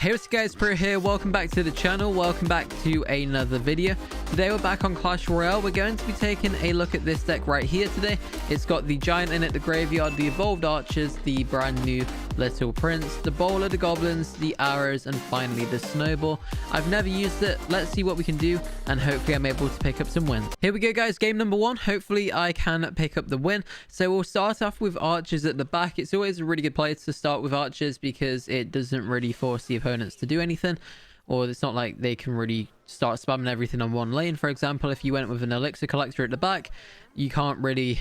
Hey, what's up guys, Pro here. Welcome back to the channel. Welcome back to another video. Today we're back on Clash Royale. We're going to be taking a look at this deck right here today. It's got the Giant in it, the Graveyard, the Evolved Archers, the brand new Little Prince, the Bowler, the Goblins, the Arrows, and finally the Snowball. I've never used it. Let's see what we can do, and hopefully I'm able to pick up some wins. Here we go guys, game number one. Hopefully I can pick up the win. So we'll start off with Archers at the back. It's always a really good play to start with Archers because it doesn't really force the opponents to do anything, or it's not like they can really start spamming everything on one lane. For example, if you went with an elixir collector at the back, you can't really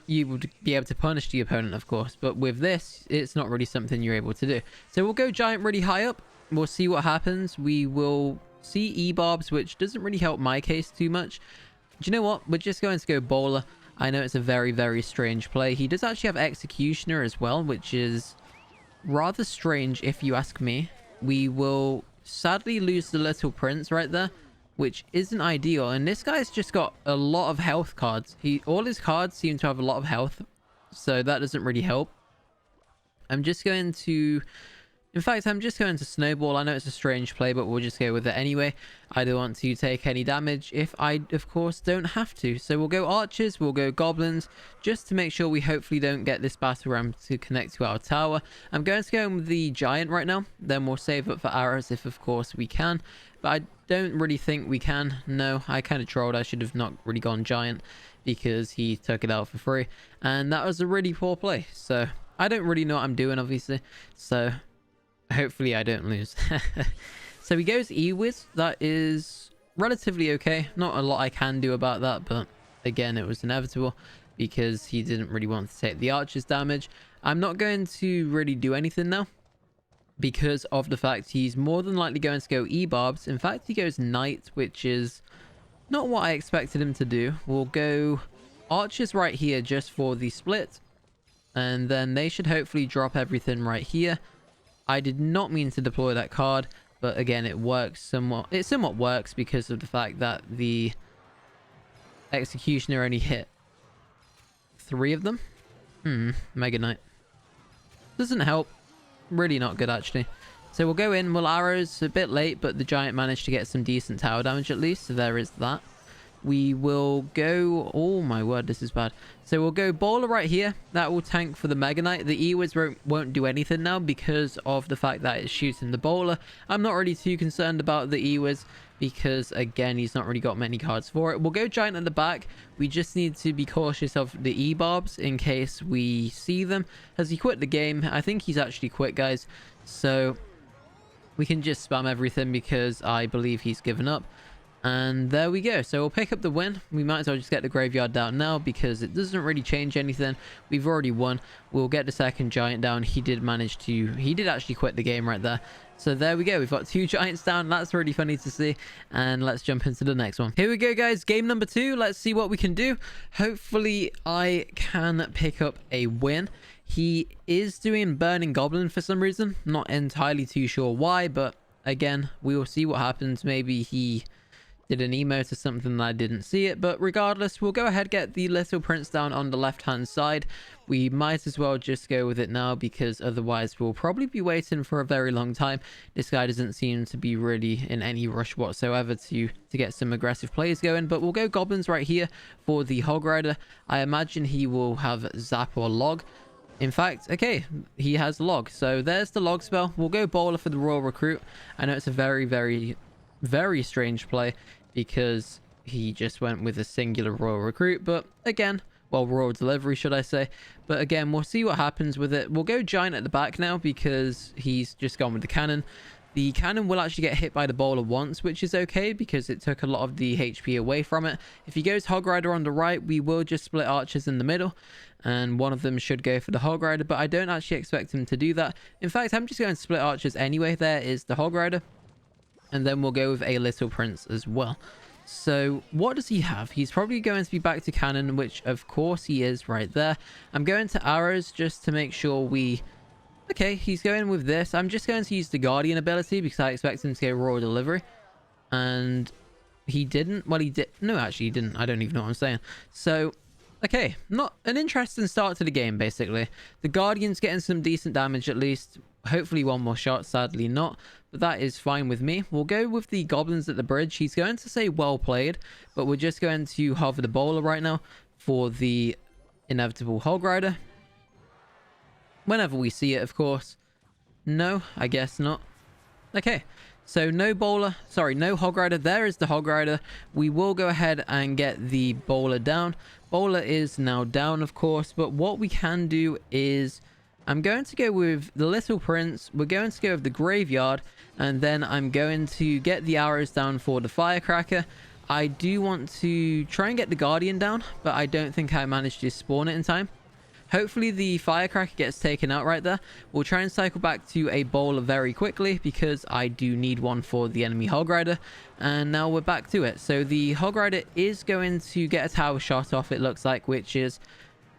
you would be able to punish the opponent, of course, but with this it's not really something you're able to do. So we'll go Giant really high up. We'll see what happens. We will see E-Barbs, which doesn't really help my case too much. Do you know what, we're just going to go Bowler. I know it's a very strange play. He does actually have Executioner as well, which is rather strange if you ask me. We will sadly lose the Little Prince right there, which isn't ideal. And this guy's just got a lot of health cards. All his cards seem to have a lot of health, so that doesn't really help. I'm just going to Snowball. I know it's a strange play, but we'll just go with it anyway. I don't want to take any damage if I, of course, don't have to. So we'll go Archers, we'll go Goblins, just to make sure we hopefully don't get this battle ram to connect to our tower. I'm going to go with the Giant right now. Then we'll save up for Arrows if, of course, we can. But I don't really think we can. No, I kind of trolled. I should have not really gone Giant because he took it out for free. And that was a really poor play. So I don't really know what I'm doing, obviously. So hopefully I don't lose. So he goes E-Wiz. That is relatively okay. Not a lot I can do about that, but again, it was inevitable because he didn't really want to take the Archer's damage. I'm not going to really do anything now because of the fact he's more than likely going to go E-Barbs. In fact, he goes Knight, which is not what I expected him to do. We'll go Archers right here just for the split, and then they should hopefully drop everything right here. I did not mean to deploy that card, but again, it works somewhat. It somewhat works because of the fact that the Executioner only hit 3 of them. Mega Knight doesn't help. Really not good, actually. So we'll go in. We'll Arrows a bit late, but the Giant managed to get some decent tower damage at least, so there is that. We will go... oh my word, this is bad. So we'll go Bowler right here. That will tank for the Mega Knight. The E-Wiz won't do anything now because of the fact that it's shooting the Bowler. I'm not really too concerned about the E-Wiz because, again, he's not really got many cards for it. We'll go Giant at the back. We just need to be cautious of the E-Barbs in case we see them. Has he quit the game? I think he's actually quit, guys. So we can just spam everything because I believe he's given up. And there we go. So we'll pick up the win. We might as well just get the Graveyard down now because it doesn't really change anything. We've already won. We'll get the second Giant down. He did actually quit the game right there. So there we go. We've got 2 Giants down. That's really funny to see. And let's jump into the next one. Here we go, guys. Game number 2. Let's see what we can do. Hopefully I can pick up a win. He is doing Burning Goblin for some reason. Not entirely too sure why, but again, we will see what happens. Maybe he did an emote or something that I didn't see it, but regardless, we'll go ahead, get the Little Prince down on the left hand side. We might as well just go with it now because otherwise we'll probably be waiting for a very long time. This guy doesn't seem to be really in any rush whatsoever to get some aggressive plays going, but we'll go Goblins right here for the Hog Rider. I imagine he will have Zap or Log. In fact, okay, he has Log, so there's the Log spell. We'll go Bowler for the Royal Recruit. I know it's a very strange play because he just went with a singular Royal Recruit, but again, well, Royal Delivery should I say, but again, we'll see what happens with it. We'll go Giant at the back now because he's just gone with the Cannon. The Cannon will actually get hit by the Bowler once, which is okay because it took a lot of the HP away from it. If he goes Hog Rider on the right, we will just split Archers in the middle, and one of them should go for the Hog Rider, but I don't actually expect him to do that. In fact, I'm just going to split Archers anyway. There is the Hog Rider. And then we'll go with a Little Prince as well. So what does he have? He's probably going to be back to Cannon, which of course he is right there. I'm going to Arrows just to make sure we... okay, he's going with this. I'm just going to use the Guardian ability because I expect him to go Royal Delivery. And he didn't. Well, he did. No, actually he didn't. I don't even know what I'm saying. So Okay, not an interesting start to the game, basically. The Guardian's getting some decent damage at least. Hopefully one more shot, sadly not. But that is fine with me. We'll go with the Goblins at the bridge. He's going to say well played, but we're just going to hover the bowler right now for the inevitable Hog Rider. Whenever we see it, of course. No, I guess not. Okay, so no bowler, sorry, no Hog Rider. There is the Hog Rider. We will go ahead and get the bowler down. Bowler is now down, of course, but what we can do is I'm going to go with the Little Prince. We're going to go with the Graveyard, and then I'm going to get the arrows down for the Firecracker. I do want to try and get the Guardian down, but I don't think I managed to spawn it in time. Hopefully the Firecracker gets taken out right there. We'll try and cycle back to a bowler very quickly because I do need one for the enemy Hog Rider. And now we're back to it. So the Hog Rider is going to get a tower shot off, it looks like, which is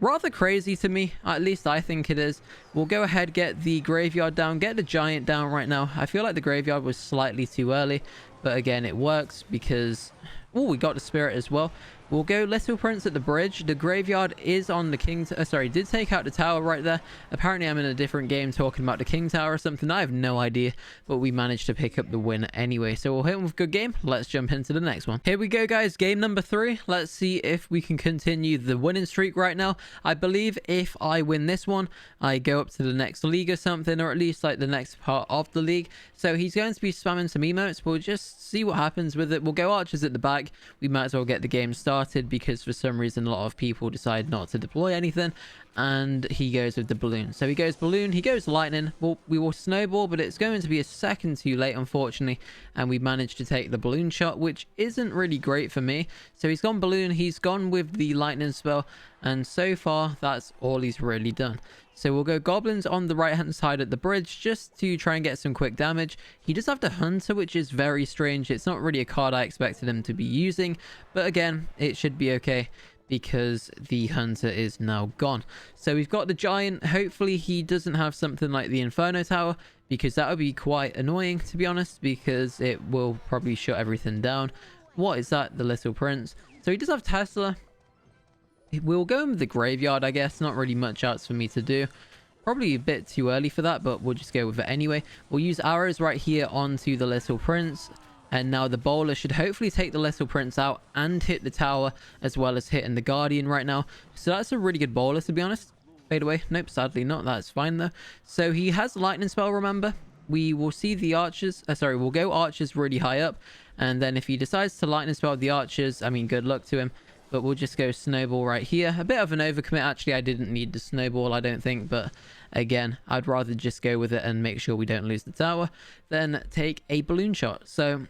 rather crazy to me. At least I think it is. We'll go ahead, get the Graveyard down, get the Giant down right now. I feel like the Graveyard was slightly too early, but again, it works because... oh, we got the Spirit as well. We'll go Little Prince at the bridge. The Graveyard is on the King... sorry, did take out the tower right there. Apparently, I'm in a different game talking about the King Tower or something. I have no idea, but we managed to pick up the win anyway. So we'll hit him with good game. Let's jump into the next one. Here we go, guys. Game number 3. Let's see if we can continue the winning streak right now. I believe if I win this one, I go up to the next league or something, or at least like the next part of the league. So he's going to be spamming some emotes. We'll just see what happens with it. We'll go Archers at the back. We might as well get the game started because for some reason a lot of people decide not to deploy anything, and he goes with the balloon. So he goes balloon, he goes lightning. Well, we will snowball, but it's going to be a second too late, unfortunately, and we managed to take the balloon shot, which isn't really great for me. So he's gone balloon, he's gone with the lightning spell, and so far that's all he's really done. So we'll go Goblins on the right hand side at the bridge just to try and get some quick damage. He does have the Hunter, which is very strange. It's not really a card I expected him to be using, but again, it should be okay because the Hunter is now gone. So we've got the Giant. Hopefully he doesn't have something like the Inferno Tower, because that would be quite annoying, to be honest, because it will probably shut everything down. What is that? The Little Prince. So he does have Tesla. We'll go in with the Graveyard, I guess. Not really much else for me to do. Probably a bit too early for that, but we'll just go with it anyway. We'll use arrows right here onto the Little Prince. And now the bowler should hopefully take the Little Prince out and hit the tower, as well as hitting the Guardian right now. So that's a really good bowler, to be honest. Fade away. Nope, sadly not. That's fine, though. So he has Lightning Spell, remember. We will see the Archers. Sorry, we'll go Archers really high up. And then if he decides to Lightning Spell the Archers, I mean, good luck to him. But we'll just go Snowball right here. A bit of an overcommit. Actually, I didn't need the Snowball, I don't think. But again, I'd rather just go with it and make sure we don't lose the tower than take a balloon shot. So,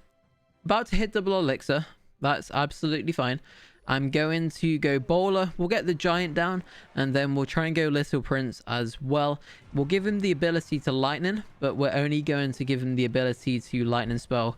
about to hit double elixir. That's absolutely fine. I'm going to go bowler. We'll get the Giant down. And then we'll try and go Little Prince as well. We'll give him the ability to Lightning. But we're only going to give him the ability to Lightning Spell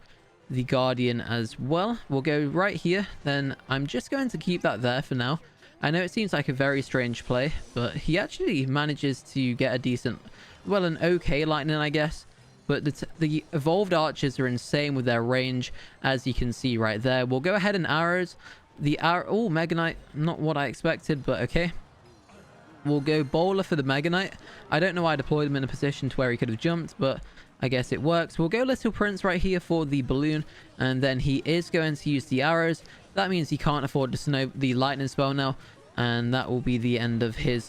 the Guardian as well. We'll go right here. Then I'm just going to keep that there for now. I know it seems like a very strange play, but he actually manages to get a decent, well, an okay lightning, I guess. But the evolved archers are insane with their range, as you can see right there. We'll go ahead and arrows. The arrow, oh, Mega Knight, not what I expected, but okay. We'll go bowler for the Mega Knight. I don't know why I deployed him in a position to where he could have jumped, but I guess it works. We'll go Little Prince right here for the balloon, and then he is going to use the arrows. That means he can't afford the lightning spell now, and that will be the end of his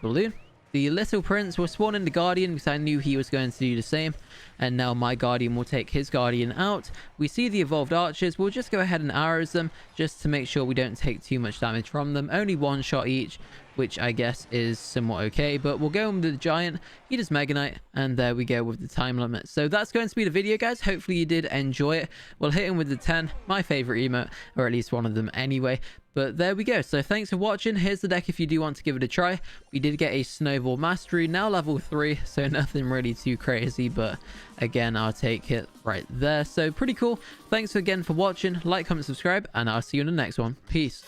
balloon. The Little Prince will spawn in the Guardian because I knew he was going to do the same. And now my Guardian will take his Guardian out. We see the evolved archers. We'll just go ahead and arrows them just to make sure we don't take too much damage from them. Only one shot each, which I guess is somewhat okay. But we'll go with the Giant. He does Mega Knight. And there we go with the time limit. So that's going to be the video, guys. Hopefully you did enjoy it. We'll hit him with the 10. My favorite emote, or at least one of them anyway. But there we go. So thanks for watching. Here's the deck if you do want to give it a try. We did get a Snowball Mastery, now level 3, so nothing really too crazy, but again, I'll take it right there. So pretty cool. Thanks again for watching. Like, comment, subscribe, and I'll see you in the next one. Peace.